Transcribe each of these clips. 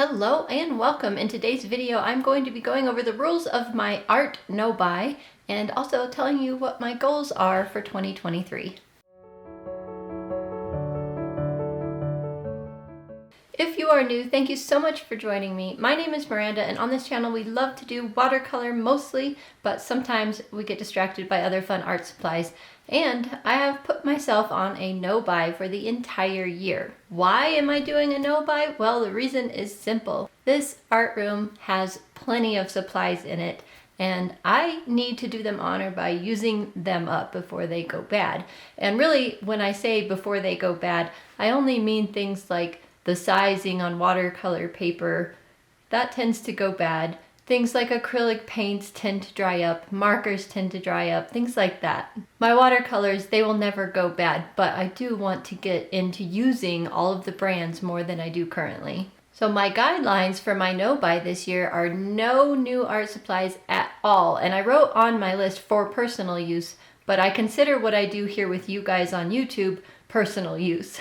Hello and welcome. In today's video, I'm going to be going over the rules of my art no-buy and also telling you what my goals are for 2023. If you are new, thank you so much for joining me. My name is Miranda, and on this channel we love to do watercolor mostly, but sometimes we get distracted by other fun art supplies. And I have put myself on a no-buy for the entire year. Why am I doing a no-buy? Well, the reason is simple. This art room has plenty of supplies in it, and I need to do them honor by using them up before they go bad. And really, when I say before they go bad, I only mean things like the sizing on watercolor paper. That tends to go bad. Things like acrylic paints tend to dry up, markers tend to dry up, things like that. My watercolors, they will never go bad, but I do want to get into using all of the brands more than I do currently. So my guidelines for my no-buy this year are no new art supplies at all. And I wrote on my list for personal use, but I consider what I do here with you guys on YouTube personal use.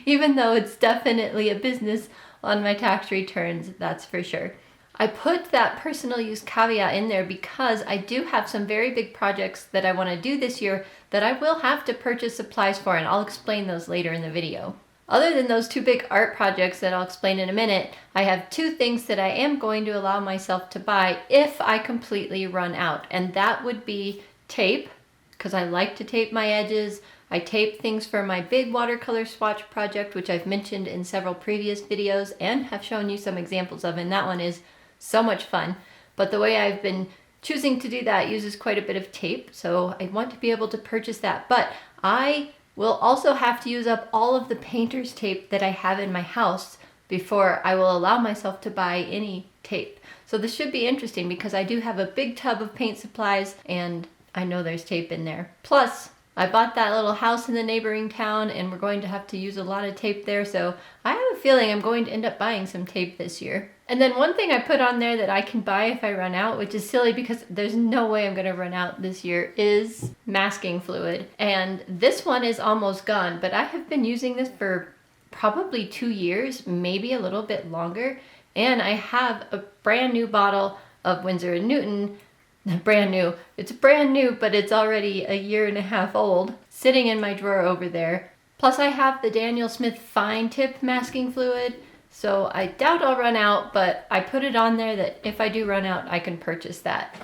Even though it's definitely a business on my tax returns, that's for sure. I put that personal use caveat in there because I do have some very big projects that I want to do this year that I will have to purchase supplies for, and I'll explain those later in the video. Other than those two big art projects that I'll explain in a minute, I have two things that I am going to allow myself to buy if I completely run out, and that would be tape, because I like to tape my edges. I tape things for my big watercolor swatch project, which I've mentioned in several previous videos and have shown you some examples of, and that one is so much fun. But the way I've been choosing to do that uses quite a bit of tape, so I want to be able to purchase that. But I will also have to use up all of the painter's tape that I have in my house before I will allow myself to buy any tape. So this should be interesting because I do have a big tub of paint supplies and I know there's tape in there. Plus, I bought that little house in the neighboring town and we're going to have to use a lot of tape there, so I have a feeling I'm going to end up buying some tape this year. And then one thing I put on there that I can buy if I run out, which is silly because there's no way I'm going to run out this year, is masking fluid. And this one is almost gone, but I have been using this for probably 2 years, maybe a little bit longer. And I have a brand new bottle of Winsor & Newton. Brand new. It's brand new, but it's already a year and a half old, sitting in my drawer over there. Plus I have the Daniel Smith fine tip masking fluid, so I doubt I'll run out, but I put it on there that if I do run out, I can purchase that.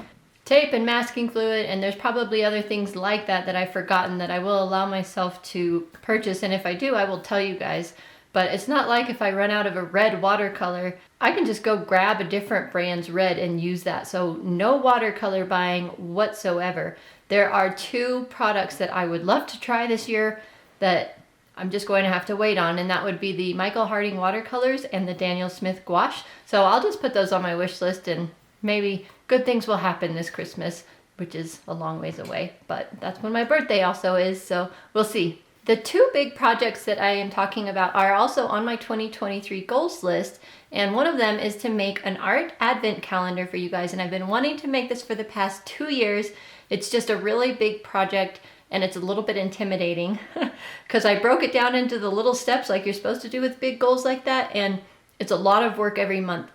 Tape and masking fluid, and there's probably other things like that that I've forgotten that I will allow myself to purchase, and if I do, I will tell you guys. But it's not like if I run out of a red watercolor, I can just go grab a different brand's red and use that. So no watercolor buying whatsoever. There are two products that I would love to try this year that I'm just going to have to wait on, and that would be the Michael Harding watercolors and the Daniel Smith gouache. So I'll just put those on my wish list and maybe good things will happen this Christmas, which is a long ways away. But that's when my birthday also is, so we'll see. The two big projects that I am talking about are also on my 2023 goals list, and one of them is to make an art advent calendar for you guys, and I've been wanting to make this for the past 2 years. It's just a really big project, and it's a little bit intimidating because I broke it down into the little steps like you're supposed to do with big goals like that, and it's a lot of work every month.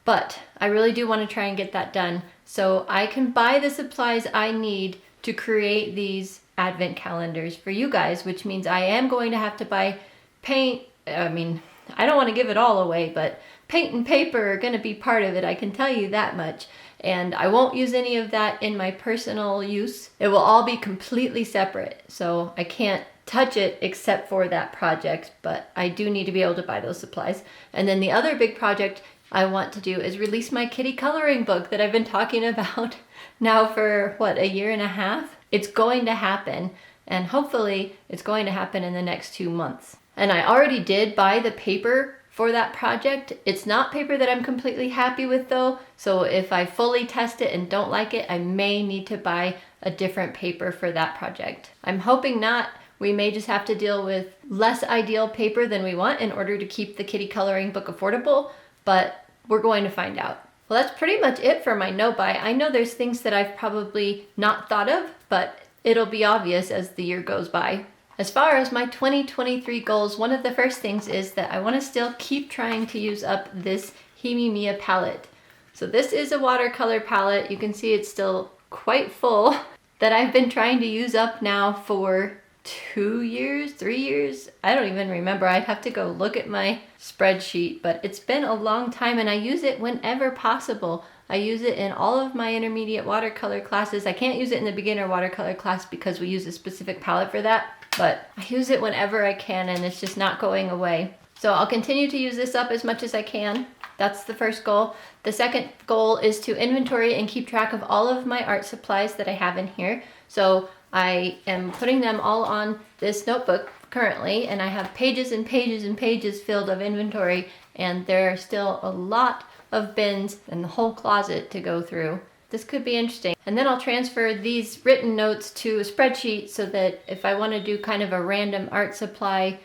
But I really do want to try and get that done so I can buy the supplies I need to create these advent calendars for you guys, which means I am going to have to buy paint. I don't want to give it all away, but paint and paper are going to be part of it, I can tell you that much. And I won't use any of that in my personal use. It will all be completely separate, so I can't touch it except for that project, but I do need to be able to buy those supplies. And then the other big project I want to do is release my kitty coloring book that I've been talking about now for, a year and a half? It's going to happen, and hopefully it's going to happen in the next 2 months. And I already did buy the paper for that project. It's not paper that I'm completely happy with though, so if I fully test it and don't like it, I may need to buy a different paper for that project. I'm hoping not. We may just have to deal with less ideal paper than we want in order to keep the kitty coloring book affordable, but we're going to find out. Well, that's pretty much it for my no-buy. I know there's things that I've probably not thought of, but it'll be obvious as the year goes by. As far as my 2023 goals, one of the first things is that I want to still keep trying to use up this Himimiya palette. So this is a watercolor palette. You can see it's still quite full that I've been trying to use up now for 2 years, 3 years. I don't even remember. I'd have to go look at my spreadsheet, but it's been a long time and I use it whenever possible. I use it in all of my intermediate watercolor classes. I can't use it in the beginner watercolor class because we use a specific palette for that, but I use it whenever I can and it's just not going away. So I'll continue to use this up as much as I can. That's the first goal. The second goal is to inventory and keep track of all of my art supplies that I have in here. So I am putting them all on this notebook currently, and I have pages and pages and pages filled of inventory, and there are still a lot of bins and the whole closet to go through. This could be interesting. And then I'll transfer these written notes to a spreadsheet so that if I want to do kind of a random art supply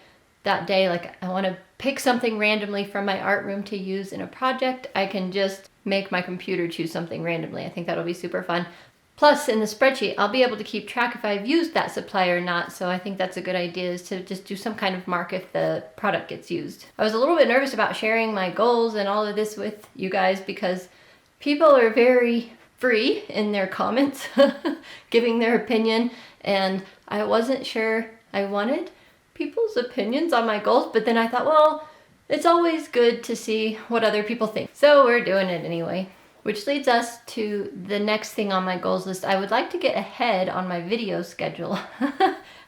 that day, like I want to pick something randomly from my art room to use in a project, I can just make my computer choose something randomly. I think that'll be super fun. Plus, in the spreadsheet, I'll be able to keep track if I've used that supply or not, so I think that's a good idea, is to just do some kind of mark if the product gets used. I was a little bit nervous about sharing my goals and all of this with you guys because people are very free in their comments, giving their opinion, and I wasn't sure I wanted people's opinions on my goals, but then I thought, well, it's always good to see what other people think. So we're doing it anyway. Which leads us to the next thing on my goals list. I would like to get ahead on my video schedule.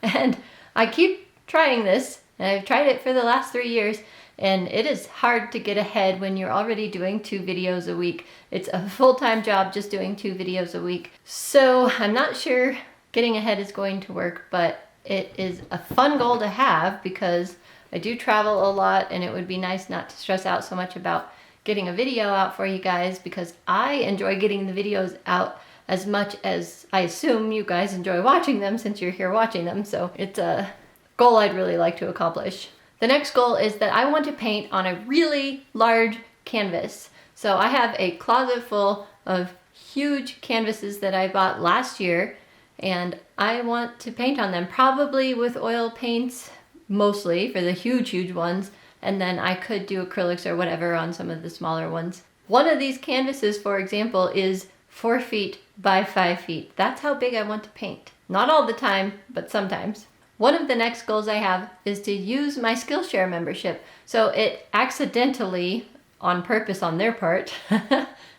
And I keep trying this, and I've tried it for the last 3 years, and it is hard to get ahead when you're already doing 2 videos a week. It's a full-time job just doing 2 videos a week. So I'm not sure getting ahead is going to work, but it is a fun goal to have because I do travel a lot, and it would be nice not to stress out so much about getting a video out for you guys because I enjoy getting the videos out as much as I assume you guys enjoy watching them since you're here watching them. So it's a goal I'd really like to accomplish. The next goal is that I want to paint on a really large canvas. So I have a closet full of huge canvases that I bought last year, and I want to paint on them, probably with oil paints, mostly for the huge ones. And then I could do acrylics or whatever on some of the smaller ones. One of these canvases, for example, is 4 feet by 5 feet. That's how big I want to paint. Not all the time, but sometimes. One of the next goals I have is to use my Skillshare membership. So it accidentally, on purpose on their part,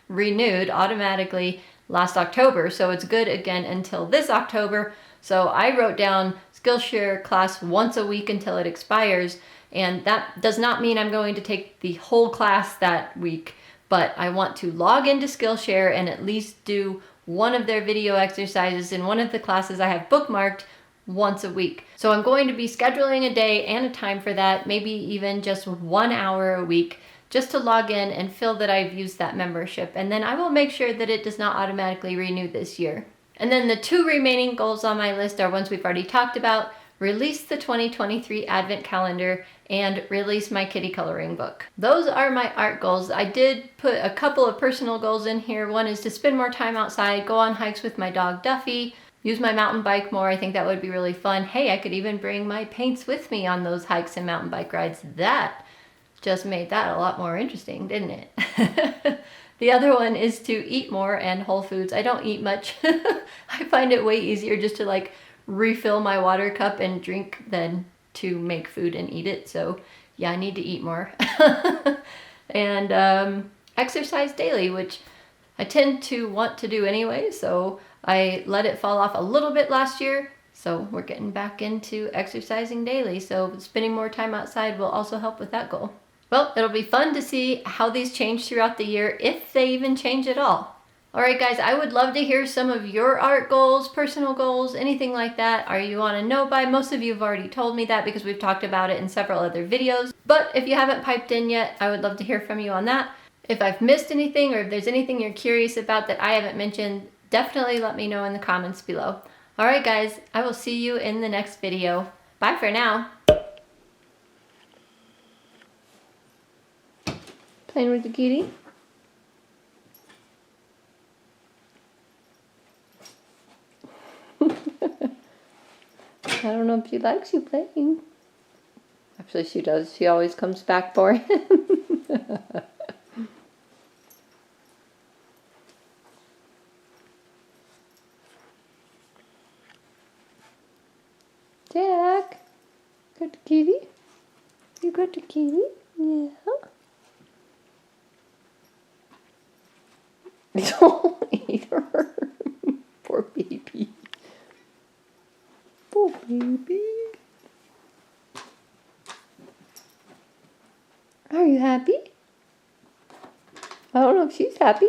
renewed automatically last October. So it's good again until this October. So I wrote down Skillshare class once a week until it expires. And that does not mean I'm going to take the whole class that week, but I want to log into Skillshare and at least do one of their video exercises in one of the classes I have bookmarked once a week. So I'm going to be scheduling a day and a time for that, maybe even just 1 hour a week, just to log in and feel that I've used that membership. And then I will make sure that it does not automatically renew this year. And then the 2 remaining goals on my list are ones we've already talked about: release the 2023 Advent Calendar, and release my kitty coloring book. Those are my art goals. I did put a couple of personal goals in here. One is to spend more time outside, go on hikes with my dog Duffy, use my mountain bike more. I think that would be really fun. Hey, I could even bring my paints with me on those hikes and mountain bike rides. That just made that a lot more interesting, didn't it? The other one is to eat more and whole foods. I don't eat much. I find it way easier just to refill my water cup and drink than to make food and eat it. So yeah, I need to eat more. And exercise daily, which I tend to want to do anyway, so I let it fall off a little bit last year. So we're getting back into exercising daily, so spending more time outside will also help with that goal. Well, it'll be fun to see how these change throughout the year, if they even change at all. All right, guys, I would love to hear some of your art goals, personal goals, anything like that. Are you on a no-buy? Most of you have already told me that because we've talked about it in several other videos. But if you haven't piped in yet, I would love to hear from you on that. If I've missed anything or if there's anything you're curious about that I haven't mentioned, definitely let me know in the comments below. All right, guys, I will see you in the next video. Bye for now. Playing with the kitty? I don't know. know if she likes you playing. Actually, she does. She always comes back for him. Jack, got the kitty? You got the kitty? Yeah. Don't eat her. Poor baby. Poor baby. Are you happy? I don't know if she's happy.